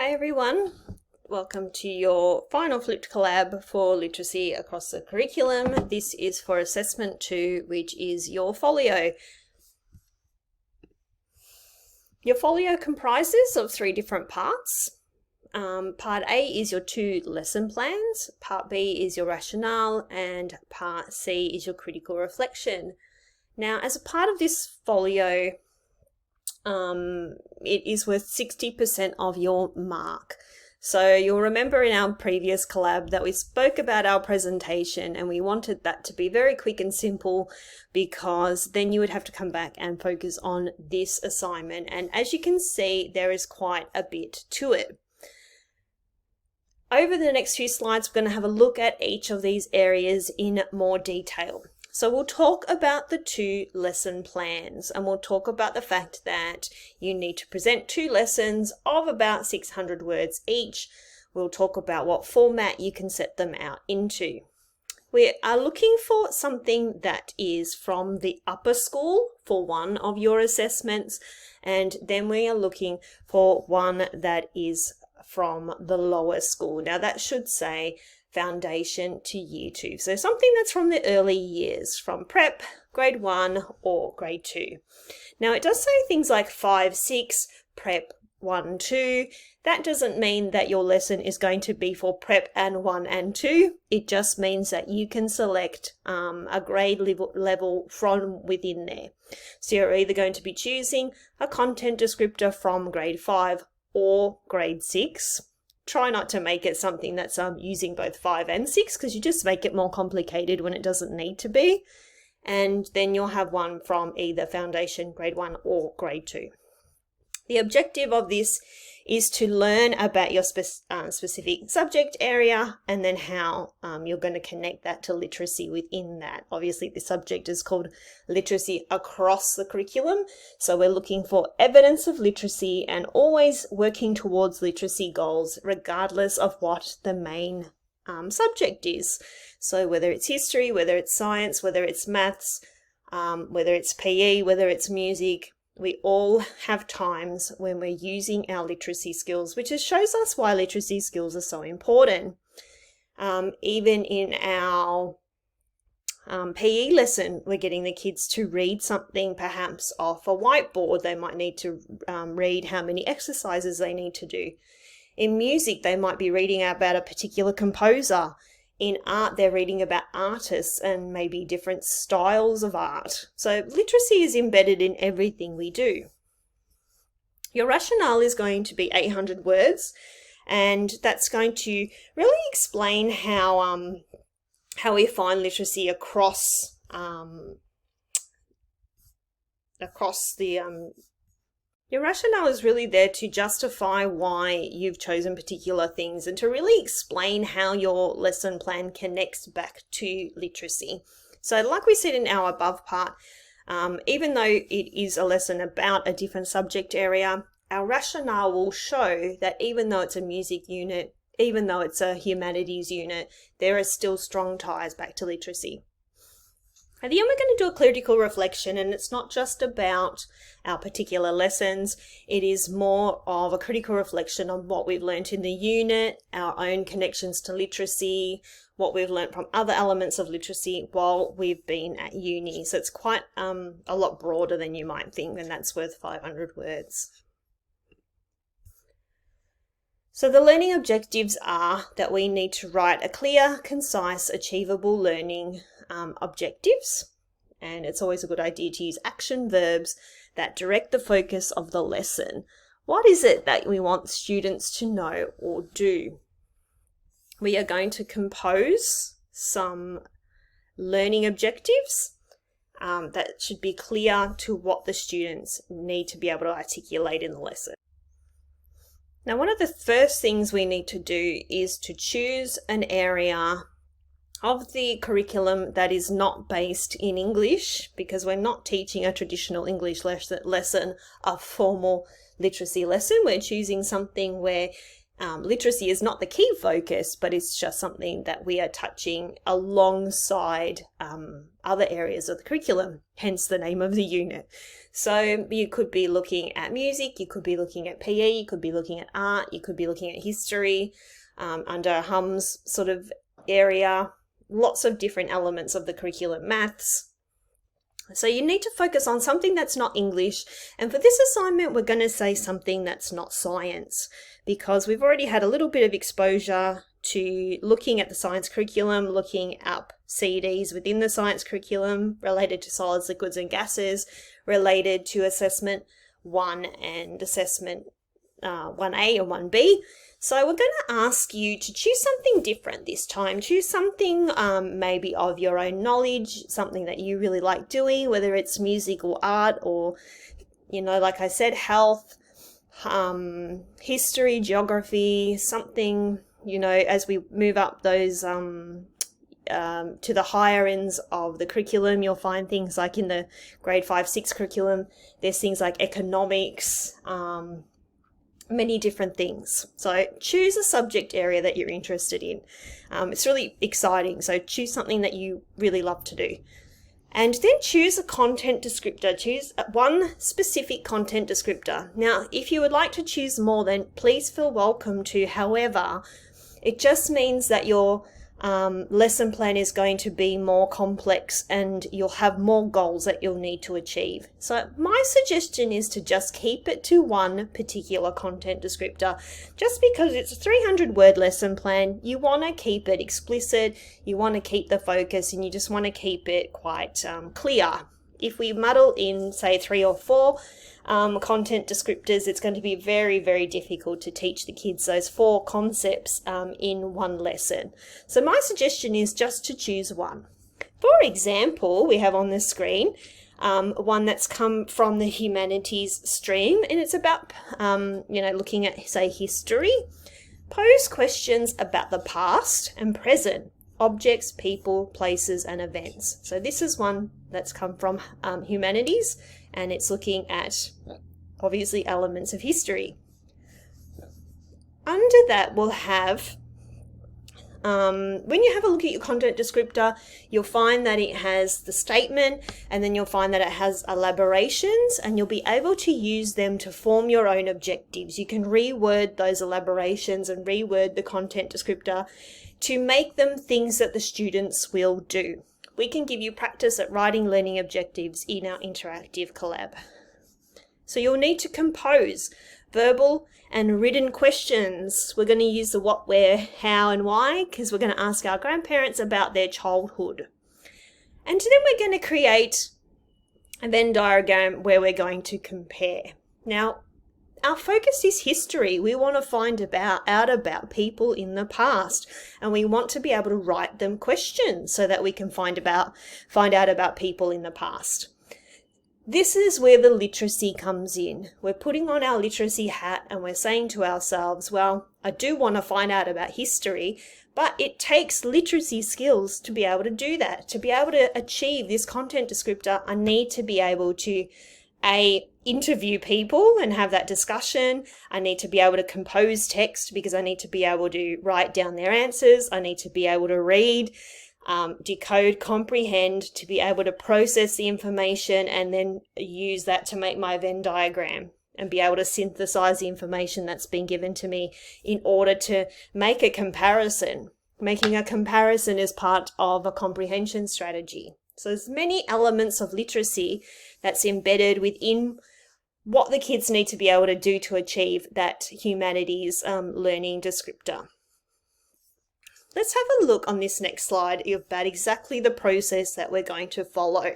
Hi everyone, welcome to your final flipped collab for literacy across the curriculum. This is for assessment 2, which is your folio. Your folio comprises of 3 different parts. Part A is your 2 lesson plans, Part B is your rationale, and Part C is your critical reflection. Now, as a part of this folio, it is worth 60% of your mark. So you'll remember in our previous collab that we spoke about our presentation and we wanted that to be very quick and simple because then you would have to come back and focus on this assignment. And as you can see, there is quite a bit to it. Over the next few slides, we're going to have a look at each of these areas in more detail. So we'll talk about the 2 lesson plans and we'll talk about the fact that you need to present 2 lessons of about 600 words each. We'll talk about what format you can set them out into. We are looking for something that is from the upper school for one of your assessments, and then we are looking for one that is from the lower school. Now that should say foundation to year 2. So something that's from the early years, from prep, grade 1 or grade 2. Now it does say things like 5, 6, prep 1, 2. That doesn't mean that your lesson is going to be for prep and 1 and 2. It just means that you can select a grade level from within there. So you're either going to be choosing a content descriptor from grade 5 or grade 6. Try not to make it something that's using both 5 and 6 because you just make it more complicated when it doesn't need to be. And then you'll have one from either foundation, grade 1 or grade 2. The objective of this is to learn about your specific subject area and then how you're going to connect that to literacy within that. Obviously, the subject is called literacy across the curriculum. So we're looking for evidence of literacy and always working towards literacy goals, regardless of what the main subject is. So whether it's history, whether it's science, whether it's maths, whether it's PE, whether it's music, we all have times when we're using our literacy skills, which just shows us why literacy skills are so important. Even in our PE lesson, we're getting the kids to read something perhaps off a whiteboard. They might need to read how many exercises they need to do. In music, they might be reading about a particular composer. In art, they're reading about artists and maybe different styles of art. So literacy is embedded in everything we do. Your rationale is going to be 800 words, and that's going to really explain how we find literacy across the Your rationale is really there to justify why you've chosen particular things and to really explain how your lesson plan connects back to literacy. So like we said in our above part, even though it is a lesson about a different subject area, our rationale will show that even though it's a music unit, even though it's a humanities unit, there are still strong ties back to literacy. At the end, we're going to do a critical reflection, and it's not just about our particular lessons. It is more of a critical reflection on what we've learned in the unit, our own connections to literacy, what we've learned from other elements of literacy while we've been at uni. So it's quite a lot broader than you might think, and that's worth 500 words. So the learning objectives are that we need to write a clear, concise, achievable learning objectives, and it's always a good idea to use action verbs that direct the focus of the lesson. What is it that we want students to know or do? We are going to compose some learning objectives that should be clear to what the students need to be able to articulate in the lesson. Now, one of the first things we need to do is to choose an area of the curriculum that is not based in English, because we're not teaching a traditional English lesson, a formal literacy lesson. We're choosing something where literacy is not the key focus, but it's just something that we are touching alongside other areas of the curriculum, hence the name of the unit. So you could be looking at music, you could be looking at PE, you could be looking at art, you could be looking at history, under HUM's sort of area, lots of different elements of the curriculum, maths. So you need to focus on something that's not English, and for this assignment we're going to say something that's not science, because we've already had a little bit of exposure to looking at the science curriculum, looking up CEDs within the science curriculum related to solids, liquids and gases, related to assessment 1 and assessment 1A or 1B. So we're going to ask you to choose something different this time. Choose something maybe of your own knowledge, something that you really like doing, whether it's music or art or, like I said, health, history, geography, something, as we move up those to the higher ends of the curriculum, you'll find things like in the grade 5, 6 curriculum, there's things like economics, many different things. So choose a subject area that you're interested in. It's really exciting. So choose something that you really love to do. And then choose a content descriptor. Choose one specific content descriptor. Now, if you would like to choose more, then please feel welcome to. However, it just means that your lesson plan is going to be more complex and you'll have more goals that you'll need to achieve. So my suggestion is to just keep it to one particular content descriptor. Just because it's a 300-word lesson plan, you want to keep it explicit, you want to keep the focus, and you just want to keep it quite clear. If we muddle in, say, 3 or 4 content descriptors, it's going to be very, very difficult to teach the kids those 4 concepts in one lesson. So my suggestion is just to choose one. For example, we have on the screen one that's come from the humanities stream, and it's about, looking at, say, history. Pose questions about the past and present, objects, people, places, and events. So this is one that's come from humanities, and it's looking at, obviously, elements of history. Under that, we'll have, when you have a look at your content descriptor, you'll find that it has the statement, and then you'll find that it has elaborations, and you'll be able to use them to form your own objectives. You can reword those elaborations and reword the content descriptor to make them things that the students will do. We can give you practice at writing learning objectives in our interactive collab. So you'll need to compose verbal and written questions. We're going to use the what, where, how, and why, because we're going to ask our grandparents about their childhood. And then we're going to create a Venn diagram where we're going to compare. Now, our focus is history. We want to find out about people in the past, and we want to be able to write them questions so that we can find out about people in the past. This is where the literacy comes in. We're putting on our literacy hat and we're saying to ourselves, well, I do want to find out about history, but it takes literacy skills to be able to do that. To be able to achieve this content descriptor, I need to be able to interview people and have that discussion. I need to be able to compose text because I need to be able to write down their answers. I need to be able to read, decode, comprehend, to be able to process the information and then use that to make my Venn diagram and be able to synthesize the information that's been given to me in order to make a comparison. Making a comparison is part of a comprehension strategy. So there's many elements of literacy that's embedded within what the kids need to be able to do to achieve that humanities learning descriptor. Let's have a look on this next slide about exactly the process that we're going to follow.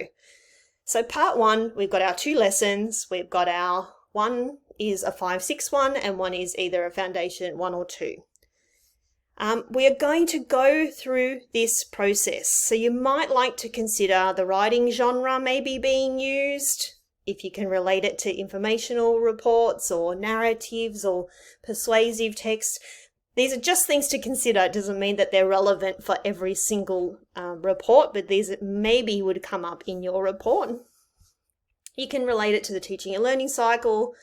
So part 1, we've got our 2 lessons. We've got our one is a 5-6 one and one is either a foundation 1 or 2. We are going to go through this process. So you might like to consider the writing genre maybe being used, if you can relate it to informational reports or narratives or persuasive text. These are just things to consider. It doesn't mean that they're relevant for every single report, but these maybe would come up in your report. You can relate it to the teaching and learning cycle,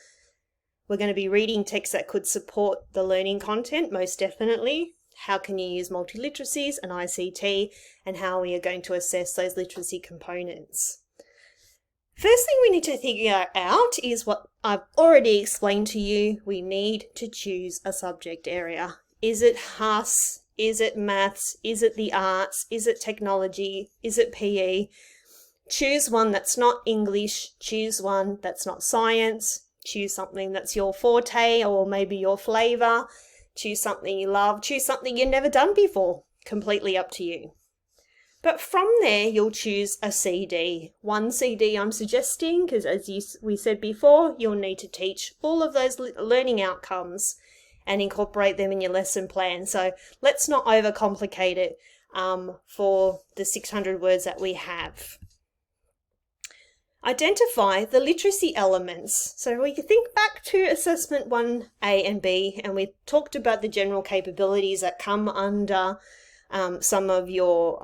We're going to be reading texts that could support the learning content, most definitely. How can you use multiliteracies and ICT, and how we are going to assess those literacy components. First thing we need to figure out is what I've already explained to you. We need to choose a subject area. Is it HUS? Is it maths? Is it the arts? Is it technology? Is it PE? Choose one that's not English. Choose one that's not science. Choose something that's your forte or maybe your flavour. Choose something you love. Choose something you've never done before. Completely up to you. But from there, you'll choose a CD. One CD I'm suggesting, because as we said before, you'll need to teach all of those learning outcomes and incorporate them in your lesson plan. So let's not overcomplicate it for the 600 words that we have. Identify the literacy elements. So we can think back to assessment 1A and B, and we talked about the general capabilities that come under some of your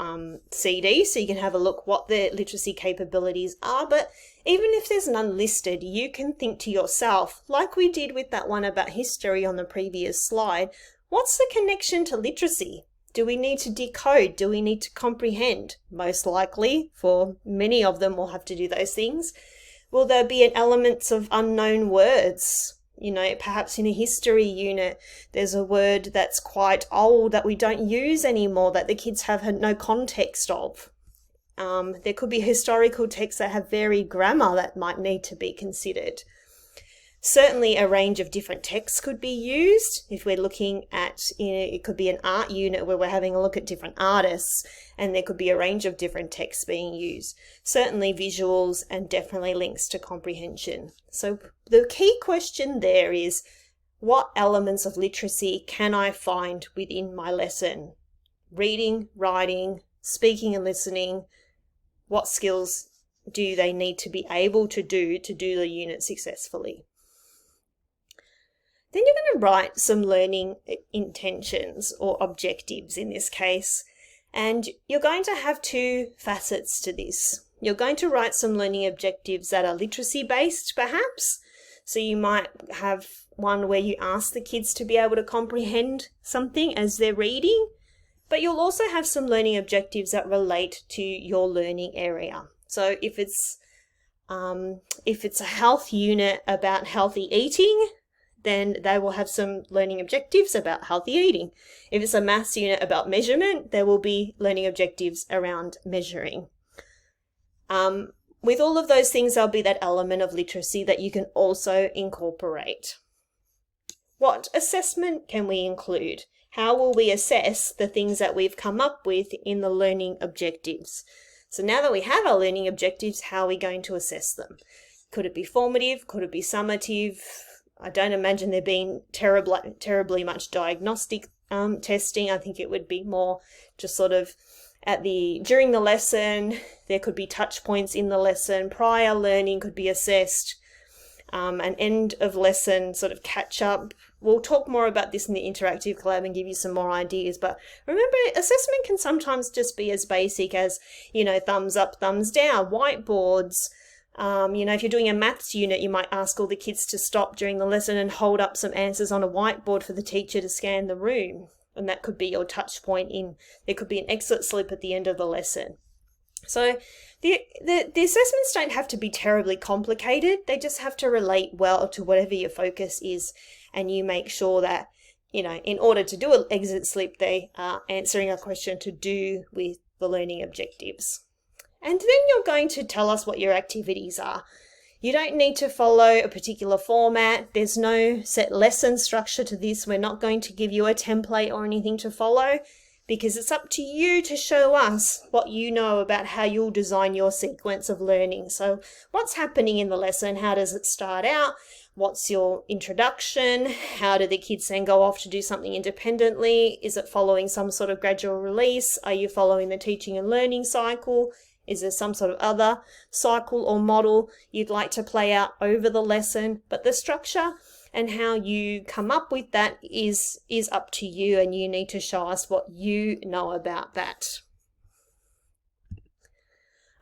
CDs, so you can have a look what the literacy capabilities are. But even if there's none listed, you can think to yourself, like we did with that one about history on the previous slide, what's the connection to literacy? Do we need to decode? Do we need to comprehend? Most likely, for many of them, we'll have to do those things. Will there be an element of unknown words? You know, perhaps in a history unit, there's a word that's quite old that we don't use anymore, that the kids have no context of. There could be historical texts that have varied grammar that might need to be considered. Certainly a range of different texts could be used. If we're looking at, it could be an art unit where we're having a look at different artists, and there could be a range of different texts being used. Certainly visuals, and definitely links to comprehension. So the key question there is, what elements of literacy can I find within my lesson? Reading, writing, speaking and listening. What skills do they need to be able to do the unit successfully? Then you're going to write some learning intentions or objectives in this case, and you're going to have two facets to this. You're going to write some learning objectives that are literacy based perhaps. So you might have one where you ask the kids to be able to comprehend something as they're reading, but you'll also have some learning objectives that relate to your learning area. So if it's a health unit about healthy eating, then they will have some learning objectives about healthy eating. If it's a maths unit about measurement, there will be learning objectives around measuring. With all of those things, there'll be that element of literacy that you can also incorporate. What assessment can we include? How will we assess the things that we've come up with in the learning objectives? So now that we have our learning objectives, how are we going to assess them? Could it be formative? Could it be summative? I don't imagine there being terribly much diagnostic testing. I think it would be more just sort of during the lesson. There could be touch points in the lesson. Prior learning could be assessed. An end of lesson sort of catch up. We'll talk more about this in the interactive collab and give you some more ideas. But remember, assessment can sometimes just be as basic as, thumbs up, thumbs down, whiteboards. If you're doing a maths unit, you might ask all the kids to stop during the lesson and hold up some answers on a whiteboard for the teacher to scan the room. And that could be your touch point there could be an exit slip at the end of the lesson. So the assessments don't have to be terribly complicated. They just have to relate well to whatever your focus is. And you make sure that, in order to do an exit slip, they are answering a question to do with the learning objectives. And then you're going to tell us what your activities are. You don't need to follow a particular format. There's no set lesson structure to this. We're not going to give you a template or anything to follow, because it's up to you to show us what you know about how you'll design your sequence of learning. So what's happening in the lesson? How does it start out? What's your introduction? How do the kids then go off to do something independently? Is it following some sort of gradual release? Are you following the teaching and learning cycle? Is there some sort of other cycle or model you'd like to play out over the lesson? But the structure and how you come up with that is up to you, and you need to show us what you know about that.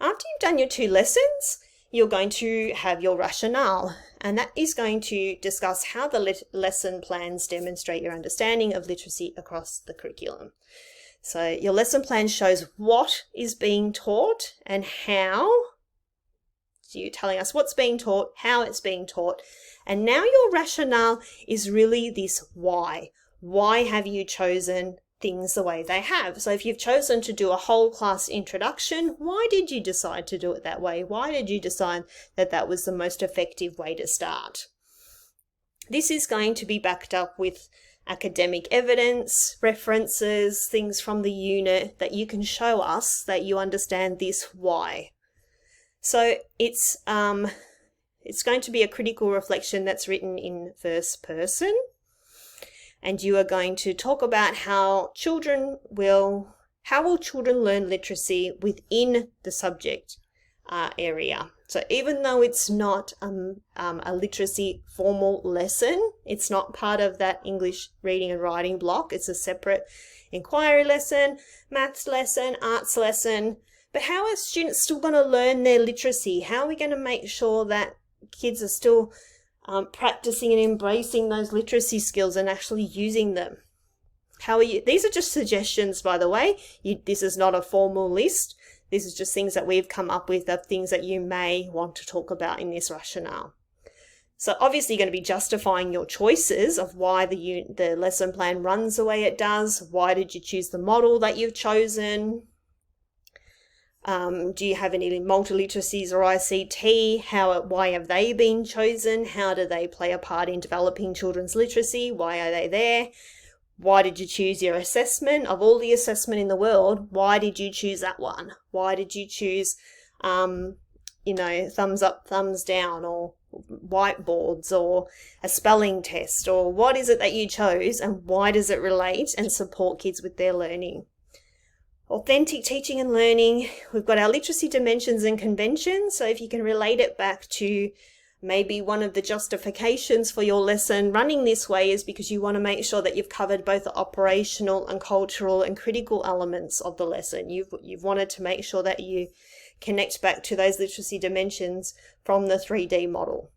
After you've done your 2 lessons, you're going to have your rationale. and that is going to discuss how the lesson plans demonstrate your understanding of literacy across the curriculum. So your lesson plan shows what is being taught and how. So you're telling us what's being taught, how it's being taught, and now your rationale is really this why. Why have you chosen things the way they have? So if you've chosen to do a whole class introduction, why did you decide to do it that way? Why did you decide that that was the most effective way to start? This is going to be backed up with academic evidence, references, things from the unit that you can show us that you understand this why. So it's going to be a critical reflection that's written in first person. And you are going to talk about how will children learn literacy within the subject area. So even though it's not a literacy formal lesson, it's not part of that English reading and writing block, it's a separate inquiry lesson, maths lesson, arts lesson. But how are students still going to learn their literacy? How are we going to make sure that kids are still practicing and embracing those literacy skills and actually using them? How are you? These are just suggestions, by the way. This is not a formal list. This is just things that we've come up with of things that you may want to talk about in this rationale. So obviously you're going to be justifying your choices of why the lesson plan runs the way it does. Why did you choose the model that you've chosen? Do you have any multiliteracies or ICT? Why have they been chosen? How do they play a part in developing children's literacy? Why are they there? Why did you choose your assessment? Of all the assessment in the world, why did you choose that one? Why did you choose, thumbs up, thumbs down, or whiteboards, or a spelling test? Or what is it that you chose, and why does it relate and support kids with their learning? Authentic teaching and learning. We've got our literacy dimensions and conventions. So if you can relate it back to maybe one of the justifications for your lesson running this way is because you want to make sure that you've covered both the operational and cultural and critical elements of the lesson. You've wanted to make sure that you connect back to those literacy dimensions from the 3D model.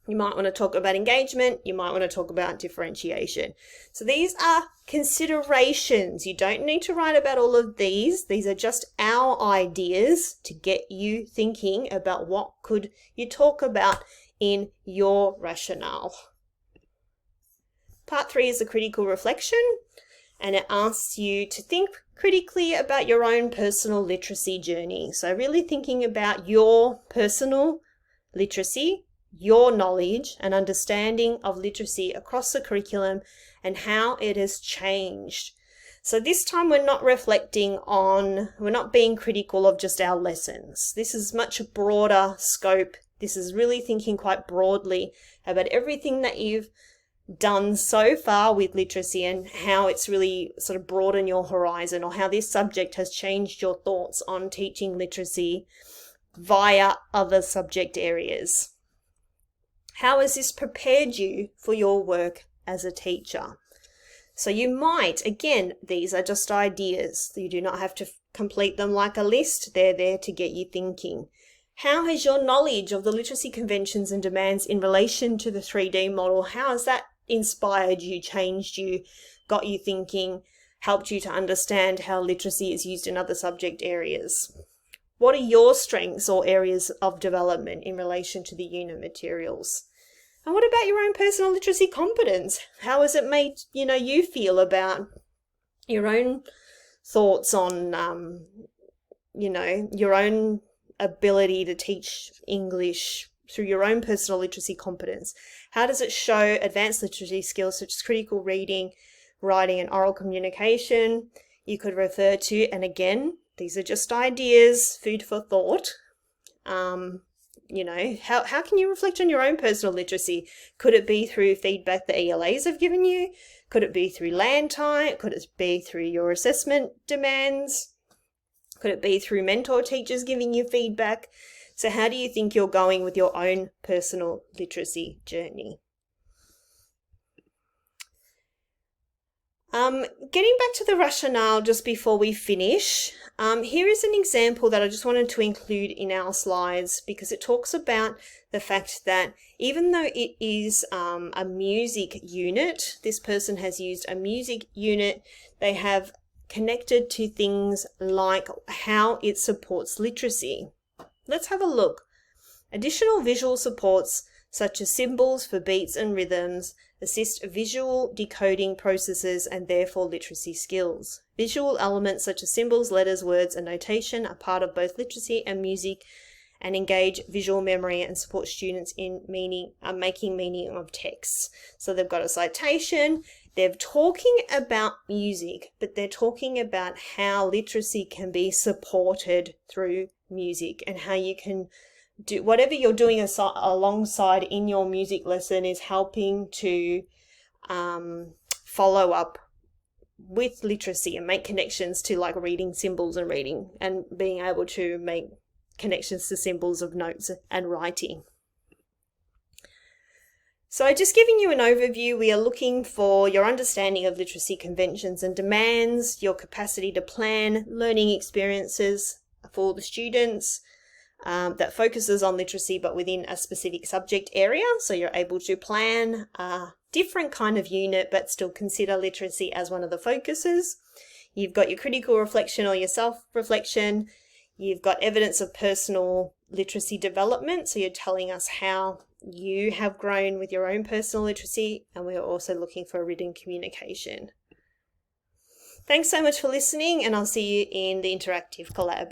You might want to talk about engagement. You might want to talk about differentiation. So these are considerations. You don't need to write about all of these. These are just our ideas to get you thinking about what could you talk about in your rationale. Part 3 is a critical reflection, and it asks you to think critically about your own personal literacy journey. So really thinking about your personal literacy, your knowledge and understanding of literacy across the curriculum and how it has changed. So this time we're not being critical of just our lessons. This is much broader scope. This is really thinking quite broadly about everything that you've done so far with literacy and how it's really sort of broadened your horizon, or how this subject has changed your thoughts on teaching literacy via other subject areas. How has this prepared you for your work as a teacher? So you might, again, these are just ideas. You do not have to complete them like a list. They're there to get you thinking. How has your knowledge of the literacy conventions and demands in relation to the 3D model, how has that inspired you, changed you, got you thinking, helped you to understand how literacy is used in other subject areas? What are your strengths or areas of development in relation to the unit materials? And what about your own personal literacy competence? How has it made you feel about your own thoughts on your own ability to teach English through your own personal literacy competence? How does it show advanced literacy skills such as critical reading, writing, and oral communication? You could refer to, and again, these are just ideas, food for thought. How can you reflect on your own personal literacy? Could it be through feedback the ELAs have given you? Could it be through land type? Could it be through your assessment demands? Could it be through mentor teachers giving you feedback? So how do you think you're going with your own personal literacy journey? Getting back to the rationale just before we finish, Here is an example that I just wanted to include in our slides because it talks about the fact that even though it is a music unit, this person has used a music unit, they have connected to things like how it supports literacy. Let's have a look. Additional visual supports such as symbols for beats and rhythms assist visual decoding processes and therefore literacy skills. Visual elements such as symbols, letters, words, and notation are part of both literacy and music and engage visual memory and support students in making meaning of texts. So they've got a citation, they're talking about music, but they're talking about how literacy can be supported through music and how you can do whatever you're doing alongside in your music lesson is helping to follow up with literacy and make connections to like reading symbols and reading and being able to make connections to symbols of notes and writing. So just giving you an overview, we are looking for your understanding of literacy conventions and demands, your capacity to plan learning experiences for the students, that focuses on literacy but within a specific subject area, so you're able to plan a different kind of unit but still consider literacy as one of the focuses. You've got your critical reflection or your self-reflection. You've got evidence of personal literacy development, so you're telling us how you have grown with your own personal literacy, and we're also looking for written communication. Thanks so much for listening, and I'll see you in the interactive collab.